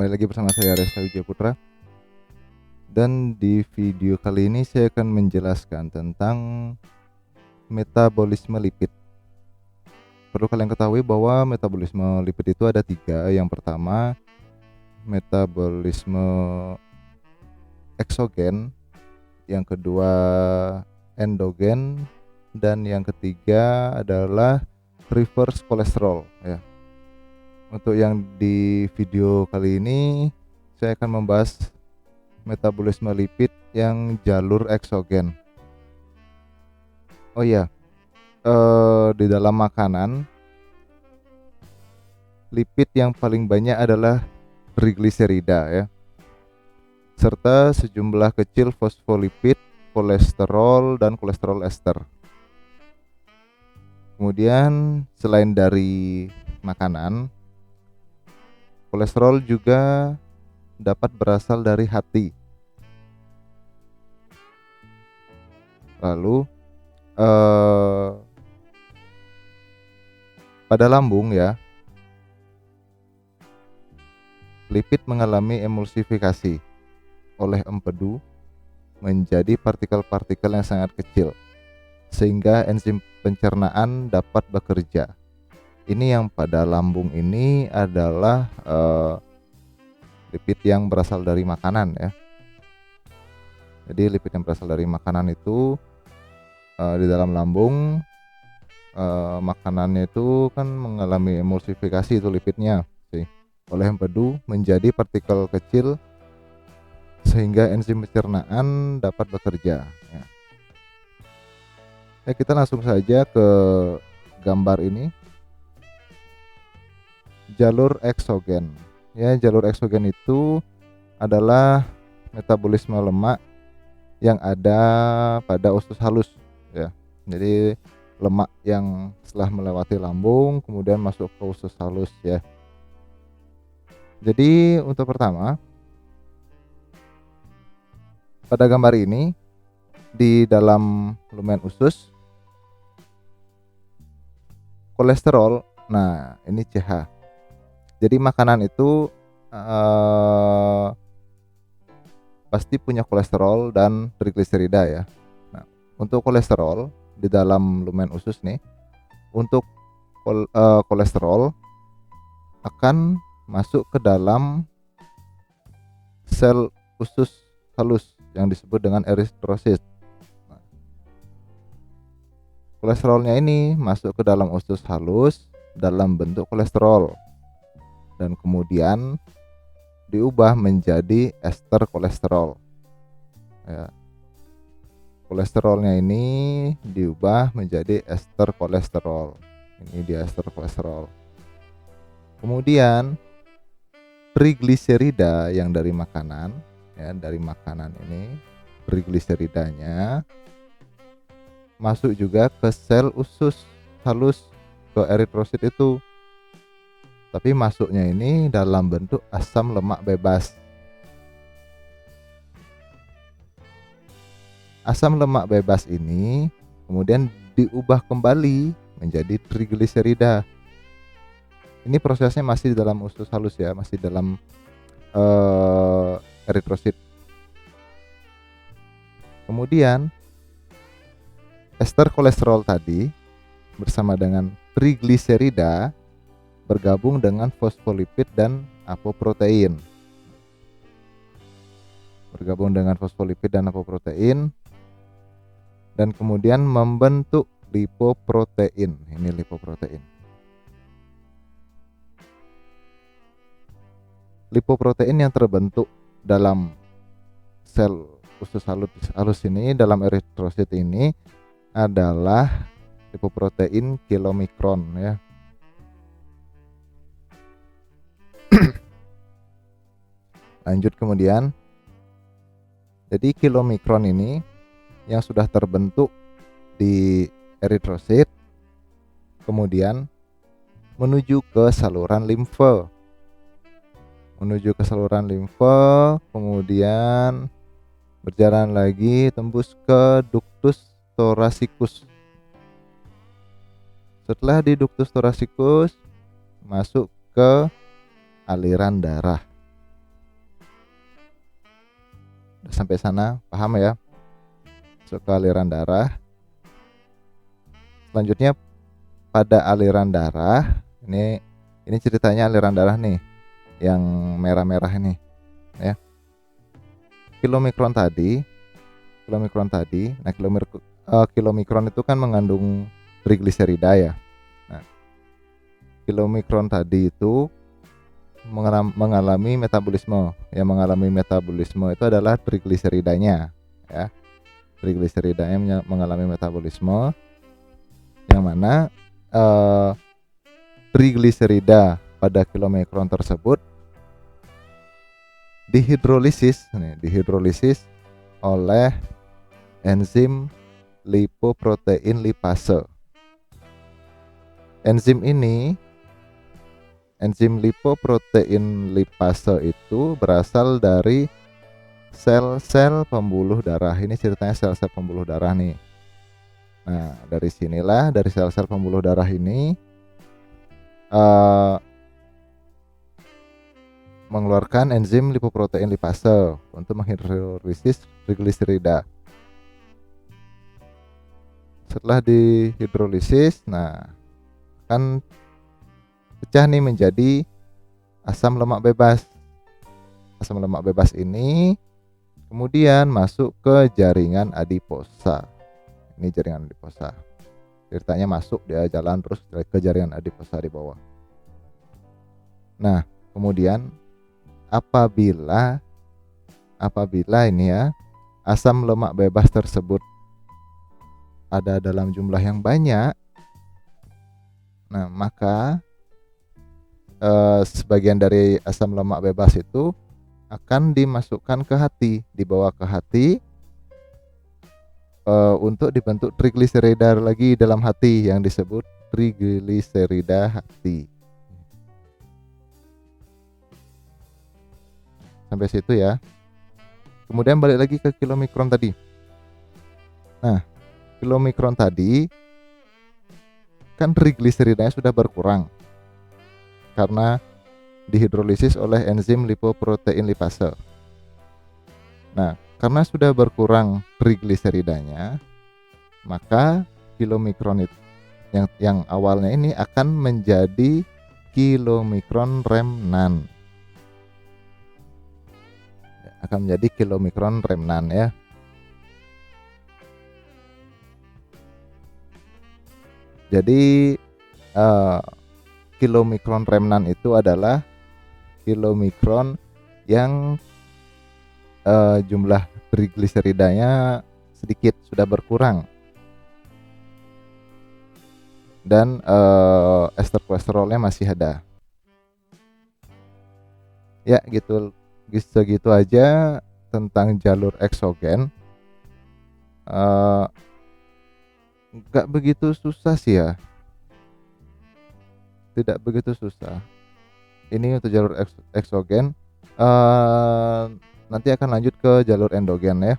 Kembali lagi bersama saya Resta Wijaya Putra. Dan di video kali ini saya akan menjelaskan tentang metabolisme lipid. Perlu kalian ketahui bahwa metabolisme lipid itu ada 3. Yang pertama, metabolisme eksogen, yang kedua endogen, dan yang ketiga adalah reverse kolesterol ya. Untuk yang di video kali ini saya akan membahas metabolisme lipid yang jalur eksogen. Oh iya, di dalam makanan lipid yang paling banyak adalah trigliserida ya, serta sejumlah kecil fosfolipid, kolesterol, dan kolesterol ester. Kemudian selain dari makanan, kolesterol juga dapat berasal dari hati. Lalu pada lambung ya, lipid mengalami emulsifikasi oleh empedu menjadi partikel-partikel yang sangat kecil, sehingga enzim pencernaan dapat bekerja. Ini yang pada lambung ini adalah lipid yang berasal dari makanan ya. Jadi lipid yang berasal dari makanan itu di dalam lambung, makanannya itu kan mengalami emulsifikasi itu lipidnya oleh empedu menjadi partikel kecil, sehingga enzim pencernaan dapat bekerja ya. Kita langsung saja ke gambar ini. Jalur eksogen ya, jalur eksogen itu adalah metabolisme lemak yang ada pada usus halus ya. Jadi lemak yang setelah melewati lambung kemudian masuk ke usus halus ya. Jadi untuk pertama, pada gambar ini di dalam lumen usus kolesterol, nah ini CH. Jadi makanan itu pasti punya kolesterol dan trigliserida ya. Nah, untuk kolesterol di dalam lumen usus nih, untuk kolesterol akan masuk ke dalam sel usus halus yang disebut dengan eritrosit. Nah, kolesterolnya ini masuk ke dalam usus halus dalam bentuk kolesterol dan kemudian diubah menjadi ester kolesterol ya. Kolesterolnya ini diubah menjadi ester kolesterol. Ini dia ester kolesterol. Kemudian trigliserida yang dari makanan ya, dari makanan ini trigliseridanya masuk juga ke sel usus halus, ke eritrosit itu. Tapi masuknya ini dalam bentuk asam lemak bebas. Asam lemak bebas ini kemudian diubah kembali menjadi trigliserida. Ini prosesnya masih di dalam usus halus ya, masih dalam eritrosit. Kemudian ester kolesterol tadi bersama dengan trigliserida bergabung dengan fosfolipid dan apoprotein. Bergabung dengan fosfolipid dan apoprotein dan kemudian membentuk lipoprotein. Ini lipoprotein. Lipoprotein yang terbentuk dalam sel usus halus ini, dalam eritrosit ini adalah lipoprotein kilomikron ya. Lanjut kemudian, jadi kilomikron ini yang sudah terbentuk di eritrosit kemudian menuju ke saluran limfe, kemudian berjalan lagi tembus ke ductus thoracicus. Setelah di ductus thoracicus masuk ke aliran darah. Udah sampai sana, paham ya? Masuk ke aliran darah. Selanjutnya pada aliran darah, ini ceritanya aliran darah nih, yang merah-merah ini ya. Kilomikron tadi, nah kilomikron itu kan mengandung trigliserida ya. Nah, kilomikron tadi itu mengalami metabolisme. Yang mengalami metabolisme itu adalah trigliseridanya ya. Trigliseridanya mengalami metabolisme, yang mana trigliserida pada kilomikron tersebut dihidrolisis oleh enzim lipoprotein lipase. Enzim lipoprotein lipase itu berasal dari sel-sel pembuluh darah. Ini ceritanya sel-sel pembuluh darah nih. Nah, dari sinilah, dari sel-sel pembuluh darah ini mengeluarkan enzim lipoprotein lipase untuk menghidrolisis trigliserida. Setelah dihidrolisis, nah kan pecah nih menjadi asam lemak bebas. Asam lemak bebas ini kemudian masuk ke jaringan adiposa. Ini jaringan adiposa. Ceritanya masuk, dia jalan terus ke jaringan adiposa di bawah. Nah, kemudian apabila ini ya, asam lemak bebas tersebut ada dalam jumlah yang banyak, nah maka sebagian dari asam lemak bebas itu akan dimasukkan ke hati, dibawa ke hati untuk dibentuk trigliserida lagi dalam hati yang disebut trigliserida hati. Sampai situ ya. Kemudian balik lagi ke kilomikron tadi. Nah, kilomikron tadi kan trigliseridanya sudah berkurang karena dihidrolisis oleh enzim lipoprotein lipase. Nah, karena sudah berkurang trigliseridanya, maka kilomikron itu yang awalnya ini akan menjadi kilomikron remnan. Akan menjadi kilomikron remnan ya. Jadi kilomikron remnan itu adalah kilomikron yang jumlah trigliseridanya sedikit, sudah berkurang, dan ester kolesterolnya masih ada. Ya gitu, segitu aja tentang jalur eksogen. Nggak begitu susah sih ya, tidak begitu susah. Ini untuk jalur eksogen. Nanti akan lanjut ke jalur endogen ya.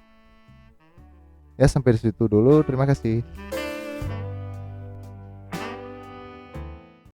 Ya, sampai di situ dulu, terima kasih.